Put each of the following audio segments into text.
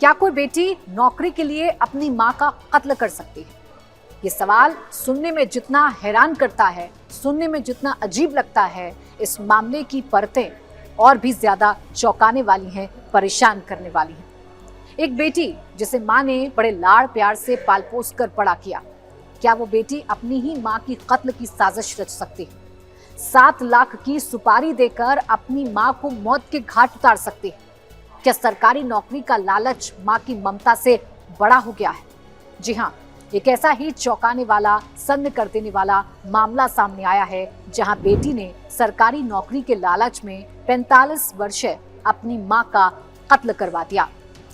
क्या कोई बेटी नौकरी के लिए अपनी मां का कत्ल कर सकती है? ये सवाल सुनने में जितना हैरान करता है, सुनने में जितना अजीब लगता है, इस मामले की परतें और भी ज्यादा चौंकाने वाली हैं, परेशान करने वाली हैं। एक बेटी जिसे मां ने बड़े लाड़ प्यार से पाल पोस कर बड़ा किया, क्या वो बेटी अपनी ही मां की कत्ल की साजिश रच सकती है? 7 लाख की सुपारी देकर अपनी मां को मौत के घाट उतार सकती है? क्या सरकारी नौकरी का लालच मां की ममता से बड़ा हो गया है? जी हाँ, एक ऐसा ही चौंकाने वाला, सन्न कर देने वाला मामला सामने आया है, जहां बेटी ने सरकारी नौकरी के लालच में 45 वर्षीय अपनी मां का कत्ल करवा दिया।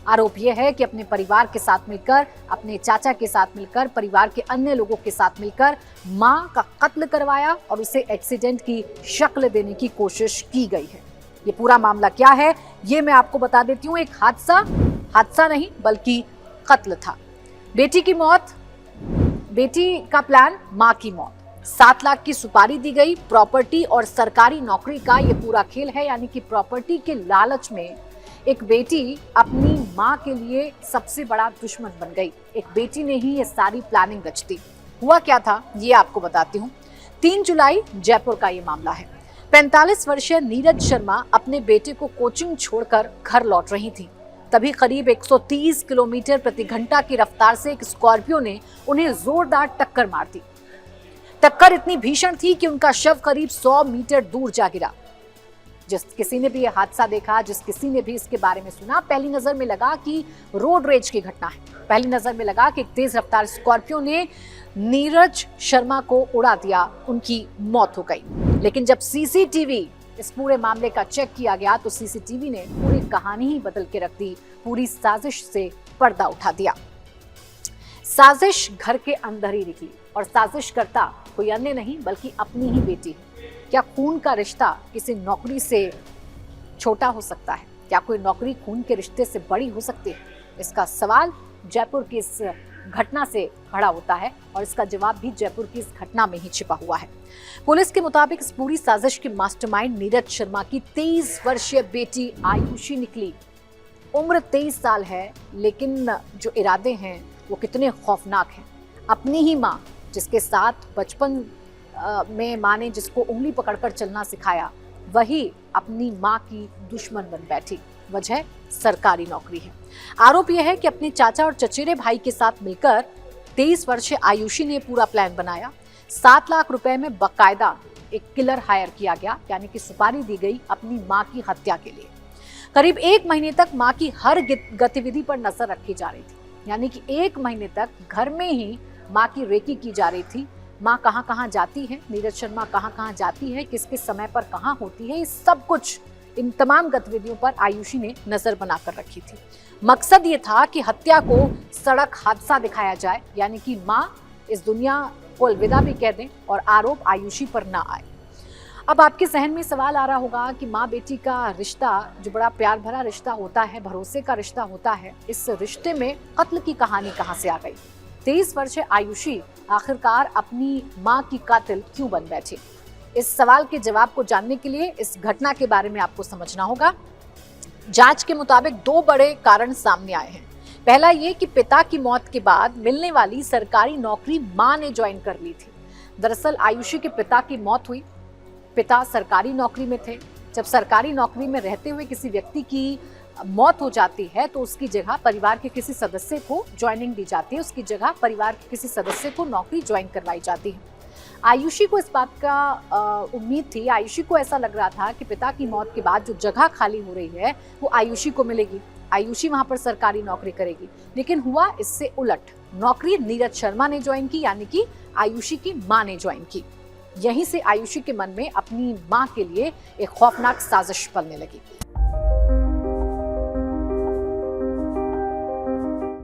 आरोप यह है कि अपने परिवार के साथ मिलकर, अपने चाचा के साथ मिलकर, परिवार के अन्य लोगों के साथ मिलकर मां का कत्ल करवाया और उसे एक्सीडेंट की शक्ल देने की कोशिश की गई है। ये पूरा मामला क्या है, ये मैं आपको बता देती हूँ। एक हादसा नहीं बल्कि कत्ल था। बेटी की मौत, बेटी का प्लान, मां की मौत। 7 लाख की सुपारी दी गई, प्रॉपर्टी और सरकारी नौकरी का ये पूरा खेल है। यानी कि प्रॉपर्टी के लालच में एक बेटी अपनी मां के लिए सबसे बड़ा दुश्मन बन गई। एक बेटी ने ही ये सारी प्लानिंग रच दी। हुआ क्या था, ये आपको बताती हूँ। 3 जुलाई जयपुर का ये मामला है। 45 वर्षीय नीरज शर्मा अपने बेटे को कोचिंग छोड़कर घर लौट रही थी। तभी करीब 130 किलोमीटर प्रति घंटा की रफ्तार से एक स्कॉर्पियो ने उन्हें जोरदार टक्कर मार दी। टक्कर इतनी भीषण थी कि उनका शव करीब 100 मीटर दूर जा गिरा। जिस किसी ने भी यह हादसा देखा, जिस किसी ने भी इसके बारे में सुना, पहली नजर में लगा कि रोड रेज की घटना है। पहली नजर में लगा कि एक तेज रफ्तार स्कॉर्पियो ने नीरज शर्मा को उड़ा दिया, उनकी मौत हो गई। लेकिन जब सीसीटीवी इस पूरे मामले का चेक किया गया तो सीसीटीवी ने पूरी कहानी ही बदल के रख दी, पूरी साजिश से पर्दा उठा दिया। साजिश घर के अंदर ही निकली और साजिश करता कोई अन्य नहीं बल्कि अपनी ही बेटी है। क्या खून का रिश्ता किसी नौकरी से छोटा हो सकता है? क्या कोई नौकरी खून के रिश्ते से बड़ी हो सकती है? इसका सवाल जयपुर की इस घटना से खड़ा होता है और इसका जवाब भी जयपुर की इस घटना में ही छिपा हुआ है। पुलिस के मुताबिक इस पूरी साजिश की मास्टरमाइंड नीरज शर्मा की 23 वर्षीय बेटी आयुषी निकली। उम्र 23 साल है, लेकिन जो इरादे हैं वो कितने खौफनाक हैं। अपनी ही माँ, जिसके साथ बचपन में माँ ने जिसको उंगली पकड़कर चलना सिखाया, वही अपनी माँ की दुश्मन बन बैठी। वजह सरकारी नौकरी है। आरोप यह है कि अपने चाचा और चचेरे भाई के साथ मिलकर 23 वर्षीय आयुषी ने पूरा प्लान बनाया। 7 लाख रुपए में बकायदा एक किलर हायर किया गया, यानी कि सुपारी दी गई अपनी मां की हत्या के लिए। करीब 1 महीने तक मां की हर गतिविधि पर नजर रखी जा रही थी। यानी कि 1 महीने तक घर में ही मां की रेकी की जा रही थी। मां कहाँ कहाँ जाती है, नीरज शर्मा कहाँ कहाँ जाती है, किस किस समय पर कहाँ होती है, इस सब कुछ, इन तमाम गतिविधियों पर आयुषी ने नजर बनाकर रखी थी। मकसद ये था कि हत्या को सड़क हादसा दिखाया जाए, यानी कि मां इस दुनिया को अलविदा भी कह दें और आरोप आयुषी पर ना आए। अब आपके जहन में सवाल आ रहा होगा कि माँ बेटी का रिश्ता जो बड़ा प्यार भरा रिश्ता होता है, भरोसे का रिश्ता होता है, इस रिश्ते में कत्ल की कहानी कहाँ से आ गई? 23 वर्षीय आयुषी आखिरकार अपनी माँ की कातिल क्यों बन बैठी? इस सवाल के जवाब को जानने के लिए इस घटना के बारे में आपको समझना होगा। जांच के मुताबिक 2 बड़े कारण सामने आए हैं। पहला ये कि पिता की मौत के बाद मिलने वाली सरकारी नौकरी मां ने ज्वाइन कर ली थी। दरअसल आयुषी के पिता की मौत हुई। पिता सरकारी नौकरी में थे। जब सरकारी नौकरी में रहते हुए किसी व्यक्ति की मौत हो जाती है तो उसकी जगह परिवार के किसी सदस्य को ज्वाइनिंग दी जाती है, उसकी जगह परिवार के किसी सदस्य को नौकरी ज्वाइन करवाई जाती है। आयुषी को इस बात का उम्मीद थी, आयुषी को ऐसा लग रहा था कि पिता की मौत के बाद जो जगह खाली हो रही है वो आयुषी को मिलेगी, आयुषी वहां पर सरकारी नौकरी करेगी। लेकिन हुआ इससे उलट। नौकरी नीरज शर्मा ने ज्वाइन की, यानी कि आयुषी की मां ने ज्वाइन की। यहीं से आयुषी के मन में अपनी मां के लिए एक खौफनाक साजिश पलने लगी।